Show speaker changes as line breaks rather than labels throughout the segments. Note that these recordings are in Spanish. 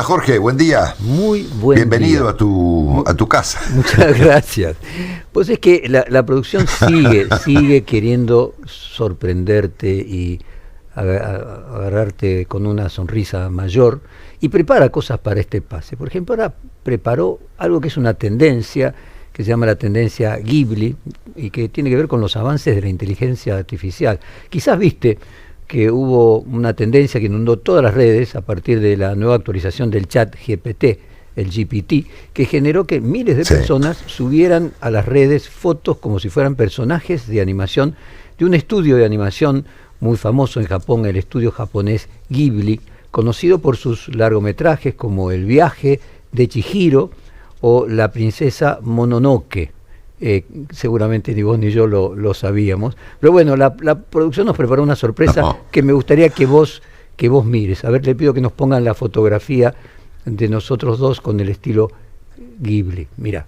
Jorge, buen día.
Muy buen
Bienvenido
día.
a tu casa.
Muchas gracias. Pues es que la producción sigue queriendo sorprenderte y agarrarte con una sonrisa mayor y prepara cosas para este pase. Por ejemplo, ahora preparó algo que es una tendencia que se llama la tendencia Ghibli y que tiene que ver con los avances de la inteligencia artificial. Quizás viste que hubo una tendencia que inundó todas las redes a partir de la nueva actualización del chat GPT, el GPT, que generó que miles de personas subieran a las redes fotos como si fueran personajes de animación de un estudio de animación muy famoso en Japón, el estudio japonés Ghibli, conocido por sus largometrajes como El viaje de Chihiro o La princesa Mononoke. Seguramente ni vos ni yo lo sabíamos, pero bueno, la producción nos preparó una sorpresa que me gustaría que vos mires. A ver, le pido que nos pongan la fotografía de nosotros dos con el estilo Ghibli. Mira,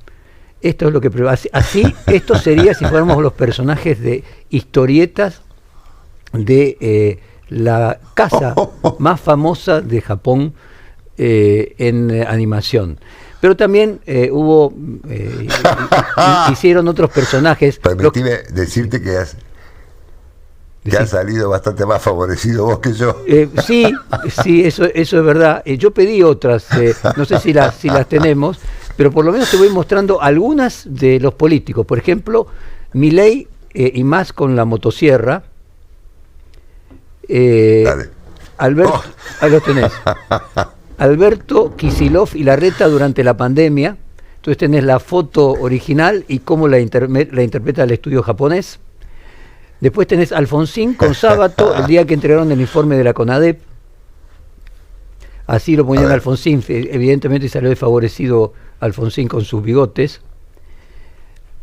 esto es lo que así esto sería si fuéramos los personajes de historietas de la casa más famosa de Japón en animación. Pero también hicieron otros personajes.
Permitime decirte que has salido bastante más favorecido vos que yo.
Sí, eso es verdad. Yo pedí otras, no sé si las tenemos, pero por lo menos te voy mostrando algunas de los políticos. Por ejemplo, Milei y más con la motosierra.
Dale.
Alberto, ahí lo tenés. Alberto Kicillof y Larreta durante la pandemia. Entonces tenés la foto original y cómo la interpreta el estudio japonés. Después tenés Alfonsín con Sábato el día que entregaron el informe de la CONADEP. Así lo ponían Alfonsín, evidentemente salió desfavorecido Alfonsín con sus bigotes.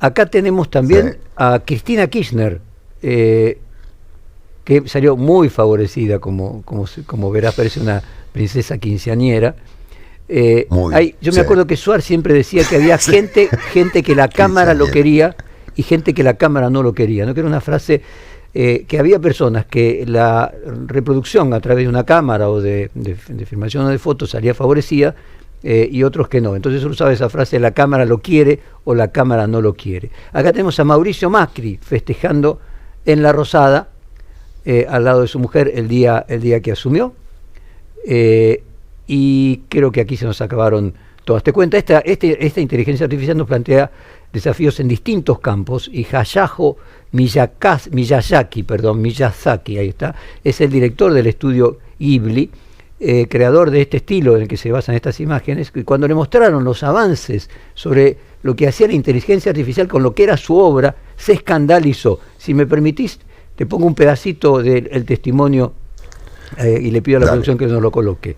Acá tenemos también a Cristina Kirchner, que salió muy favorecida, como verás, parece una princesa quinceañera. Yo me acuerdo que Suar siempre decía que había gente que la cámara lo quería y gente que la cámara no lo quería, ¿no? Que era una frase que había personas que la reproducción a través de una cámara o de filmación o de fotos salía favorecida y otros que no. Entonces uno usaba esa frase, la cámara lo quiere o la cámara no lo quiere. Acá tenemos a Mauricio Macri festejando en La Rosada, al lado de su mujer el día que asumió. Y creo que aquí se nos acabaron todas. Te cuenta, esta inteligencia artificial nos plantea desafíos en distintos campos y Hayao Miyazaki, ahí está, es el director del estudio Ghibli, creador de este estilo en el que se basan estas imágenes, y cuando le mostraron los avances sobre lo que hacía la inteligencia artificial con lo que era su obra, se escandalizó. Si me permitís, te pongo un pedacito del testimonio y le pido a la producción que nos lo coloque.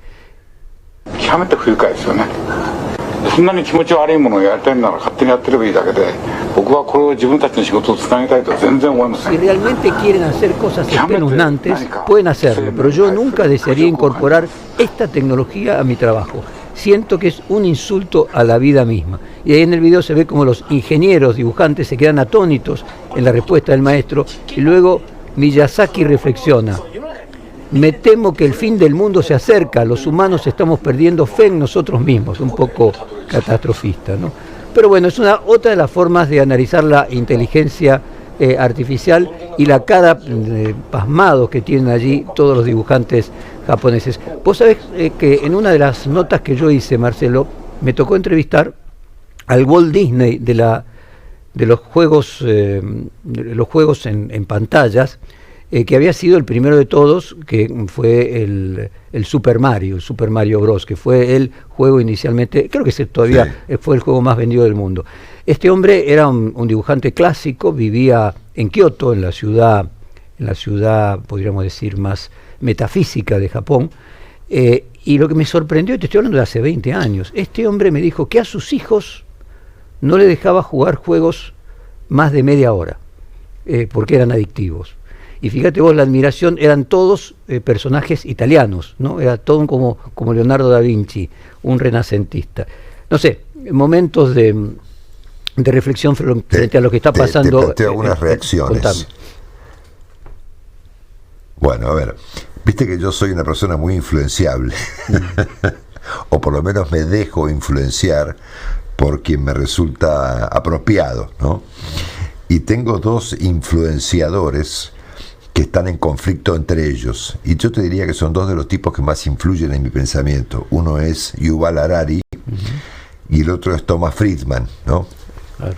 Si realmente quieren hacer cosas espeluznantes, pueden hacerlo, pero yo nunca desearía incorporar esta tecnología a mi trabajo. Siento que es un insulto a la vida misma. Y ahí en el video se ve como los ingenieros, dibujantes, se quedan atónitos en la respuesta del maestro, y luego Miyazaki reflexiona: me temo que el fin del mundo se acerca, los humanos estamos perdiendo fe en nosotros mismos, un poco catastrofista, ¿no? Pero bueno, es otra de las formas de analizar la inteligencia artificial y la cara pasmados que tienen allí todos los dibujantes japoneses. Vos sabés que en una de las notas que yo hice, Marcelo, me tocó entrevistar al Walt Disney de los juegos en pantallas, que había sido el primero de todos, que fue el Super Mario Bros., que fue el juego inicialmente, creo que todavía fue el juego más vendido del mundo. Este hombre era un dibujante clásico, vivía en Kioto, en la ciudad, podríamos decir, más metafísica de Japón, y lo que me sorprendió, y te estoy hablando de hace 20 años, este hombre me dijo que a sus hijos no le dejaba jugar juegos más de media hora, porque eran adictivos. Y fíjate vos, la admiración, eran todos personajes italianos, ¿no? Era todo como Leonardo da Vinci, un renacentista. No sé, momentos de reflexión frente a lo que está pasando.
Te planteo algunas reacciones.
Contame.
Bueno, a ver, viste que yo soy una persona muy influenciable. o por lo menos me dejo influenciar por quien me resulta apropiado, ¿no? Y tengo dos influenciadores que están en conflicto entre ellos, y yo te diría que son dos de los tipos que más influyen en mi pensamiento. Uno es Yuval Harari, y el otro es Thomas Friedman, ¿no? Claro.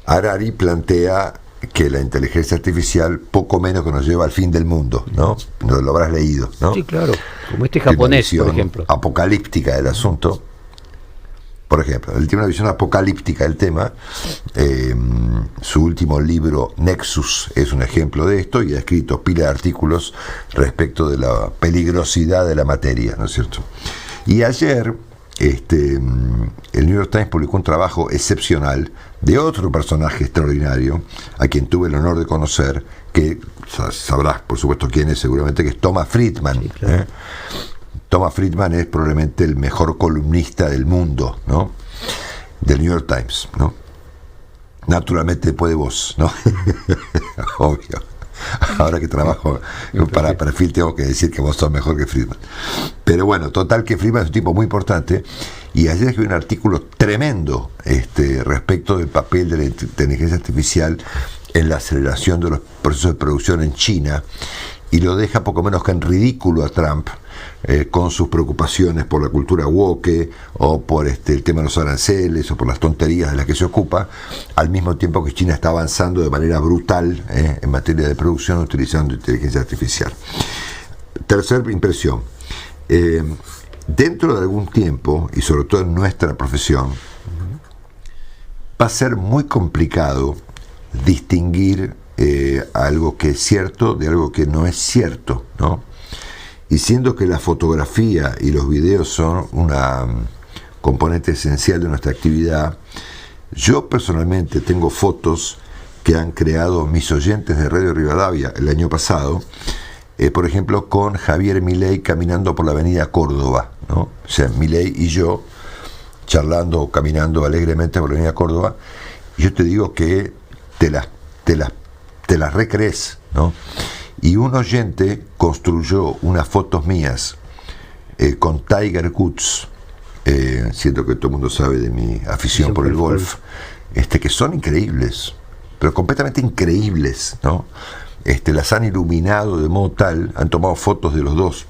Harari plantea que la inteligencia artificial poco menos que nos lleva al fin del mundo, ¿no? Lo habrás leído, ¿no?
Sí, claro, como este japonés, por ejemplo.
Apocalíptica del asunto. Por ejemplo, él tiene una visión apocalíptica del tema. Su último libro, Nexus, es un ejemplo de esto, y ha escrito pila de artículos respecto de la peligrosidad de la materia, ¿no es cierto? Y ayer el New York Times publicó un trabajo excepcional de otro personaje extraordinario, a quien tuve el honor de conocer, que sabrás, por supuesto, quién es, seguramente, que es Thomas Friedman. Sí, claro. Thomas Friedman es probablemente el mejor columnista del mundo, ¿no? Del New York Times, ¿no? Naturalmente después de vos, ¿no? Obvio. Ahora que trabajo para perfil tengo que decir que vos sos mejor que Friedman. Pero bueno, total, que Friedman es un tipo muy importante, y ayer escribí un artículo tremendo respecto del papel de la inteligencia artificial en la aceleración de los procesos de producción en China, y lo deja poco menos que en ridículo a Trump, con sus preocupaciones por la cultura woke, o por el tema de los aranceles, o por las tonterías de las que se ocupa, al mismo tiempo que China está avanzando de manera brutal en materia de producción utilizando inteligencia artificial. Tercera impresión. Dentro de algún tiempo, y sobre todo en nuestra profesión, va a ser muy complicado distinguir algo que es cierto de algo que no es cierto, ¿no? Y siendo que la fotografía y los videos son una componente esencial de nuestra actividad, yo personalmente tengo fotos que han creado mis oyentes de Radio Rivadavia el año pasado, por ejemplo, con Javier Milei caminando por la avenida Córdoba, ¿no? O sea, Milei y yo charlando o caminando alegremente por la avenida Córdoba, y yo te digo que te las recrees, ¿no? Y un oyente construyó unas fotos mías con Tiger Woods, siento que todo el mundo sabe de mi afición por el golf, que son increíbles, pero completamente increíbles, ¿no? Las han iluminado de modo tal, han tomado fotos de los dos.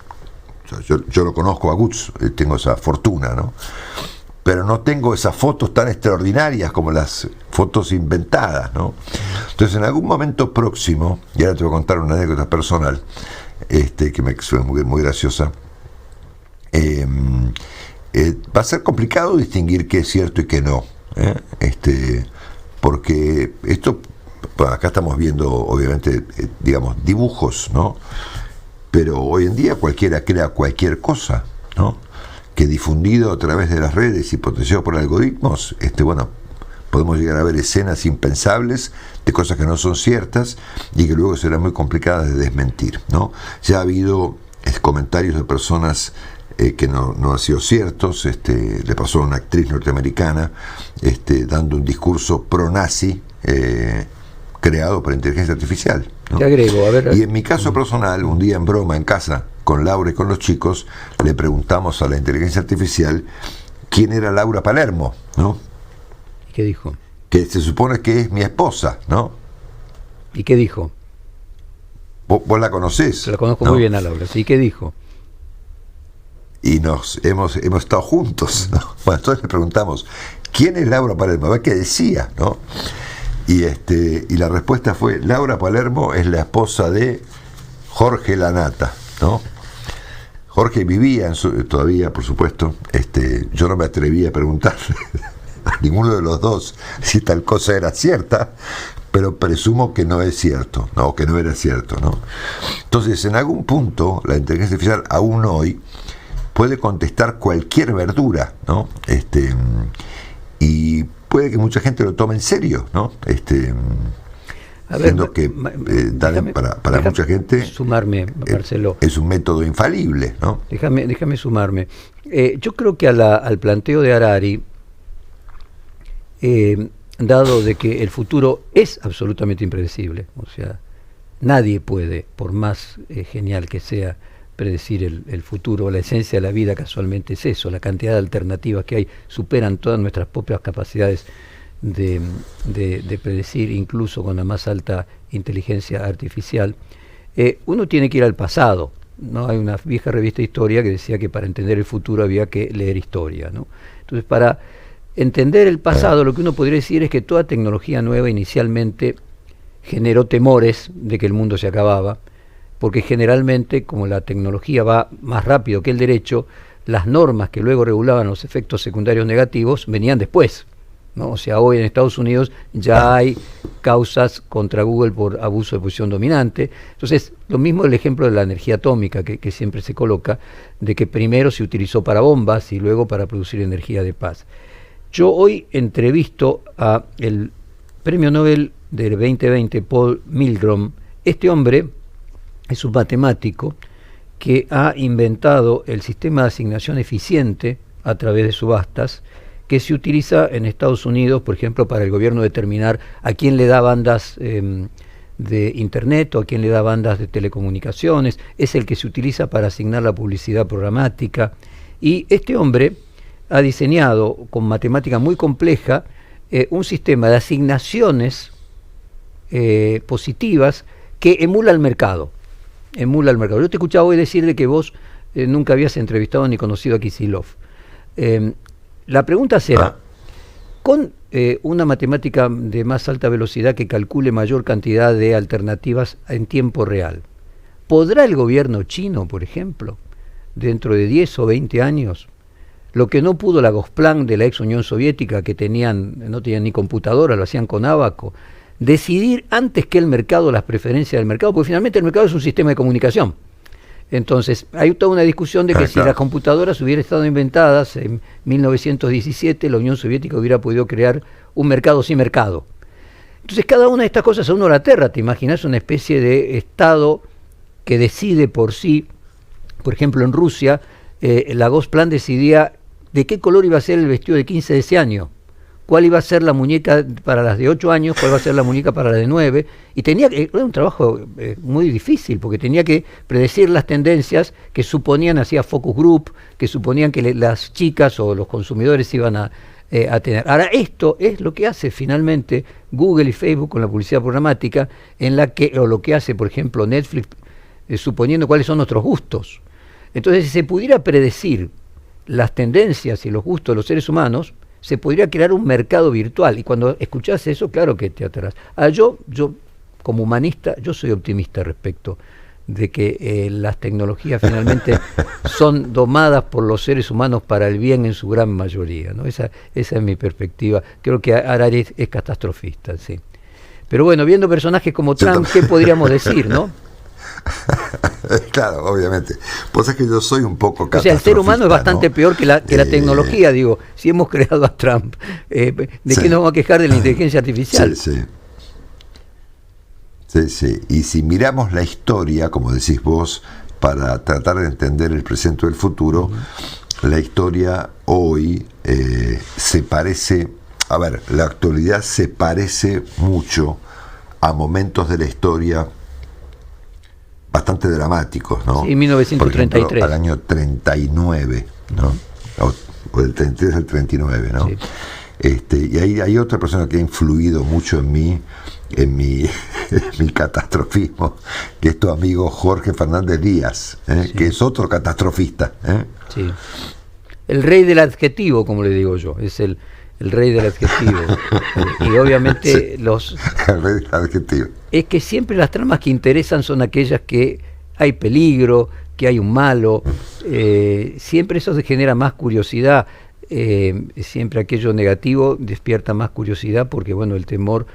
O sea, yo lo conozco a Woods, tengo esa fortuna, ¿no? Pero no tengo esas fotos tan extraordinarias como las fotos inventadas, ¿no? Entonces, en algún momento próximo, y ahora te voy a contar una anécdota personal, que me suena muy graciosa, va a ser complicado distinguir qué es cierto y qué no, porque esto, bueno, acá estamos viendo, obviamente, digamos, dibujos, ¿no? Pero hoy en día cualquiera crea cualquier cosa, ¿no? Que difundido a través de las redes y potenciado por algoritmos, bueno, podemos llegar a ver escenas impensables de cosas que no son ciertas y que luego serán muy complicadas de desmentir, ¿no? Ya ha habido comentarios de personas que no han sido ciertos. Le pasó a una actriz norteamericana dando un discurso pro-nazi creado por inteligencia artificial, ¿no?
Te agrego, a ver.
Y en mi caso personal, un día en broma en casa, con Laura y con los chicos, le preguntamos a la inteligencia artificial quién era Laura Palermo, ¿no?
¿Y qué dijo?
Que se supone que es mi esposa, ¿no?
¿Y qué dijo?
Vos la conocés.
La conozco, ¿no? Muy bien a Laura, ¿sí? ¿Qué dijo?
Y hemos estado juntos, ¿no? Bueno, entonces le preguntamos, ¿quién es Laura Palermo? A ver qué decía, ¿no? Y la respuesta fue, Laura Palermo es la esposa de Jorge Lanata, ¿no? Jorge vivía todavía, por supuesto. Yo no me atreví a preguntarle a ninguno de los dos si tal cosa era cierta, pero presumo que no es cierto, ¿no? Que no era cierto, ¿no? Entonces, en algún punto, la inteligencia artificial, aún hoy, puede contestar cualquier verdura, ¿no? Y puede que mucha gente lo tome en serio, ¿no?
A ver,
que para mucha gente
sumarme, Marcelo,
es un método infalible, ¿no?
Déjame sumarme. Yo creo que al planteo de Harari, dado de que el futuro es absolutamente impredecible, o sea, nadie puede, por más genial que sea, predecir el futuro. La esencia de la vida casualmente es eso, la cantidad de alternativas que hay superan todas nuestras propias capacidades de predecir, incluso con la más alta inteligencia artificial. Uno tiene que ir al pasado, ¿no? Hay una vieja revista de historia que decía que para entender el futuro había que leer historia, ¿no? Entonces, para entender el pasado, lo que uno podría decir es que toda tecnología nueva inicialmente generó temores de que el mundo se acababa, porque generalmente, como la tecnología va más rápido que el derecho, las normas que luego regulaban los efectos secundarios negativos venían después, ¿no? O sea, hoy en Estados Unidos ya hay causas contra Google por abuso de posición dominante. Entonces, lo mismo el ejemplo de la energía atómica que siempre se coloca, de que primero se utilizó para bombas y luego para producir energía de paz. Yo hoy entrevisto a el premio Nobel del 2020, Paul Milgrom. Este hombre es un matemático que ha inventado el sistema de asignación eficiente a través de subastas, que se utiliza en Estados Unidos, por ejemplo, para el gobierno determinar a quién le da bandas de internet o a quién le da bandas de telecomunicaciones. Es el que se utiliza para asignar la publicidad programática. Y este hombre ha diseñado con matemática muy compleja un sistema de asignaciones positivas que emula el mercado. Yo te escuchaba hoy decir de que vos nunca habías entrevistado ni conocido a Kicillof. La pregunta será, con una matemática de más alta velocidad que calcule mayor cantidad de alternativas en tiempo real, ¿podrá el gobierno chino, por ejemplo, dentro de 10 o 20 años, lo que no pudo la Gosplan de la ex Unión Soviética, que no tenían ni computadora, lo hacían con ábaco, decidir antes que el mercado las preferencias del mercado? Porque finalmente el mercado es un sistema de comunicación. Entonces, hay toda una discusión de que si las computadoras hubieran estado inventadas en 1917, la Unión Soviética hubiera podido crear un mercado sin mercado. Entonces, cada una de estas cosas a uno la aterra. ¿Te imaginas una especie de Estado que decide por sí? Por ejemplo, en Rusia, la Gosplan decidía de qué color iba a ser el vestido de 15 de ese año, cuál iba a ser la muñeca para las de 8 años, cuál iba a ser la muñeca para las de 9, y era un trabajo muy difícil, porque tenía que predecir las tendencias que suponían, hacía focus group, que suponían que las chicas o los consumidores iban a tener. Ahora, esto es lo que hace finalmente Google y Facebook con la publicidad programática, o lo que hace, por ejemplo, Netflix, suponiendo cuáles son nuestros gustos. Entonces, si se pudiera predecir las tendencias y los gustos de los seres humanos, se podría crear un mercado virtual. Y cuando escuchás eso, claro que te aterras. Yo como humanista, yo soy optimista respecto de que las tecnologías finalmente son domadas por los seres humanos para el bien en su gran mayoría, ¿no? Esa es mi perspectiva. Creo que Harari es catastrofista, sí. Pero bueno, viendo personajes como Trump, ¿qué podríamos decir, no?
Claro, obviamente. Pues es que yo soy un poco catastrofista.
O sea, el ser humano es bastante, ¿no?, peor que la tecnología, digo. Si hemos creado a Trump, ¿de qué nos vamos a quejar de la inteligencia artificial?
Sí. Y si miramos la historia, como decís vos, para tratar de entender el presente o el futuro, la historia hoy se parece, la actualidad se parece mucho a momentos de la historia bastante dramáticos, ¿no?
Sí, 1933.
Por ejemplo, al año 39, ¿no? O del 33 al 39, ¿no? Sí. Y hay otra persona que ha influido mucho en mi catastrofismo, que es tu amigo Jorge Fernández Díaz, sí, que es otro catastrofista.
Sí. El rey del adjetivo, como le digo yo, es el rey del adjetivo. Y obviamente
sí, el rey del adjetivo.
Es que siempre las tramas que interesan son aquellas que hay peligro, que hay un malo, siempre eso genera más curiosidad, siempre aquello negativo despierta más curiosidad, porque bueno, el temor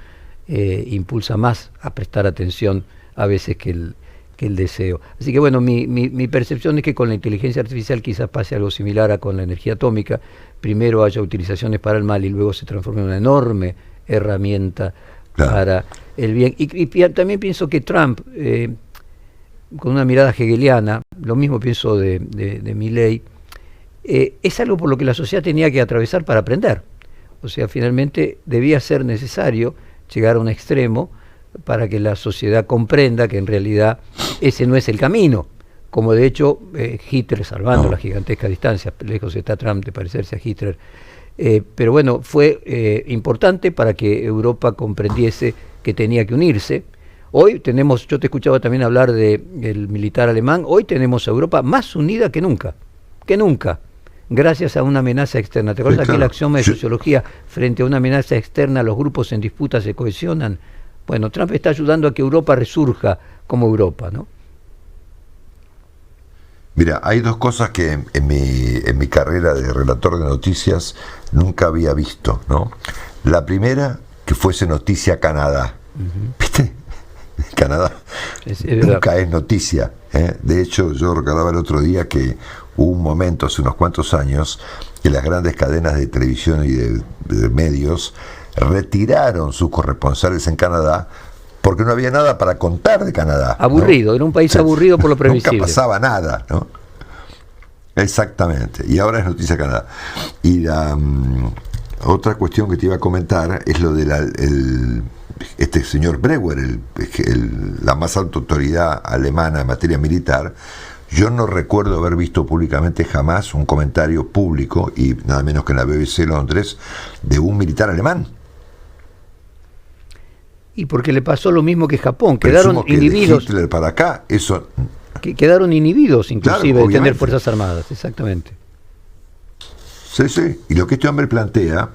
impulsa más a prestar atención a veces que el deseo. Así que bueno, mi percepción es que con la inteligencia artificial quizás pase algo similar a con la energía atómica. Primero haya utilizaciones para el mal y luego se transforme en una enorme herramienta para el bien. Y también pienso que Trump, con una mirada hegeliana, lo mismo pienso de Milei, es algo por lo que la sociedad tenía que atravesar para aprender. O sea, finalmente debía ser necesario llegar a un extremo para que la sociedad comprenda que en realidad ese no es el camino, como de hecho Hitler, salvando las gigantescas distancias, lejos está Trump de parecerse a Hitler, pero bueno, fue importante para que Europa comprendiese que tenía que unirse. Hoy tenemos, yo te escuchaba también hablar del militar alemán, hoy tenemos a Europa más unida que nunca, gracias a una amenaza externa. ¿Te acuerdas aquel axioma de sociología? Frente a una amenaza externa, los grupos en disputa se cohesionan. Bueno, Trump está ayudando a que Europa resurja como Europa, ¿no?
Mira, hay dos cosas que en mi carrera de relator de noticias nunca había visto, ¿no? La primera, que fuese noticia Canadá. ¿Viste? Canadá nunca es noticia, ¿eh? De hecho, yo recordaba el otro día que hubo un momento, hace unos cuantos años, que las grandes cadenas de televisión y de medios retiraron sus corresponsales en Canadá porque no había nada para contar de Canadá.
Aburrido, ¿no? Era un país aburrido por lo previsible.
Nunca pasaba nada, ¿no? Exactamente, y ahora es noticia Canadá. Y la otra cuestión que te iba a comentar es lo de este señor Breuer, la más alta autoridad alemana en materia militar. Yo no recuerdo haber visto públicamente jamás un comentario público, y nada menos que en la BBC Londres, de un militar alemán.
Y porque le pasó lo mismo que Japón, quedaron inhibidos.
De Hitler para acá, eso...
Quedaron inhibidos, inclusive,
claro,
de tener fuerzas armadas, exactamente.
Sí, sí. Y lo que este hombre plantea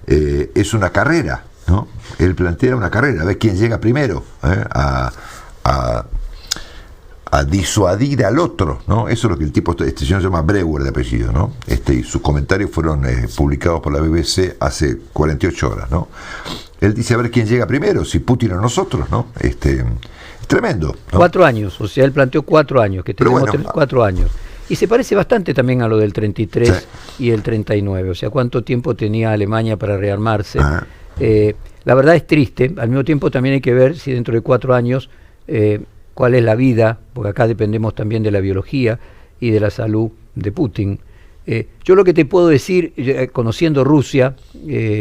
es una carrera, ¿no? Él plantea una carrera, a ver quién llega primero a disuadir al otro, ¿no? Eso es lo que el tipo, este señor se llama Breuer de apellido, ¿no? Y sus comentarios fueron publicados por la BBC hace 48 horas, ¿no? Él dice a ver quién llega primero, si Putin o nosotros, ¿no? Es tremendo, ¿no?
4 años, o sea, él planteó 4 años, que tenemos 4 años. Y se parece bastante también a lo del 33 y el 39, o sea, cuánto tiempo tenía Alemania para rearmarse. La verdad es triste, al mismo tiempo también hay que ver si dentro de 4 años cuál es la vida, porque acá dependemos también de la biología y de la salud de Putin. Yo lo que te puedo decir, conociendo Rusia,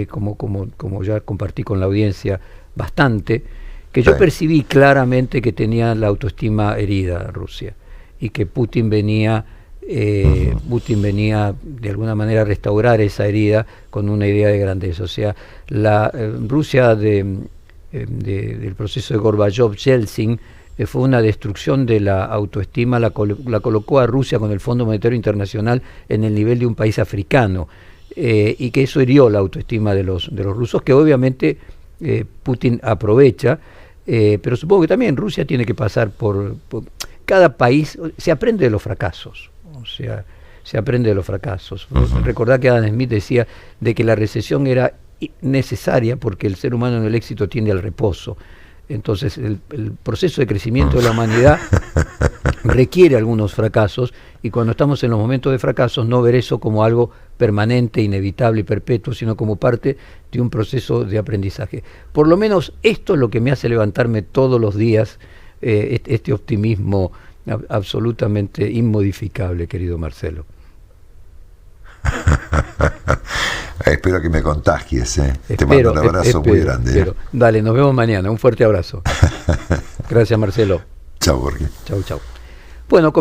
como ya compartí con la audiencia bastante, que yo percibí claramente que tenía la autoestima herida Rusia, y que Putin venía de alguna manera a restaurar esa herida con una idea de grandeza. O sea, la Rusia del proceso de Gorbachev-Yeltsin fue una destrucción de la autoestima, la colocó a Rusia con el Fondo Monetario Internacional en el nivel de un país africano, y que eso hirió la autoestima de los rusos, que obviamente Putin aprovecha, pero supongo que también Rusia tiene que pasar por cada país, se aprende de los fracasos, o sea, se aprende de los fracasos. Recordá que Adam Smith decía de que la recesión era necesaria porque el ser humano en el éxito tiende al reposo. Entonces el proceso de crecimiento de la humanidad requiere algunos fracasos, y cuando estamos en los momentos de fracasos no ver eso como algo permanente, inevitable y perpetuo, sino como parte de un proceso de aprendizaje. Por lo menos esto es lo que me hace levantarme todos los días, este optimismo absolutamente inmodificable, querido Marcelo.
Espero que me contagies, te mando un abrazo muy grande.
Dale, nos vemos mañana, un fuerte abrazo. Gracias, Marcelo.
Chao, Jorge.
Chau, chau. Bueno,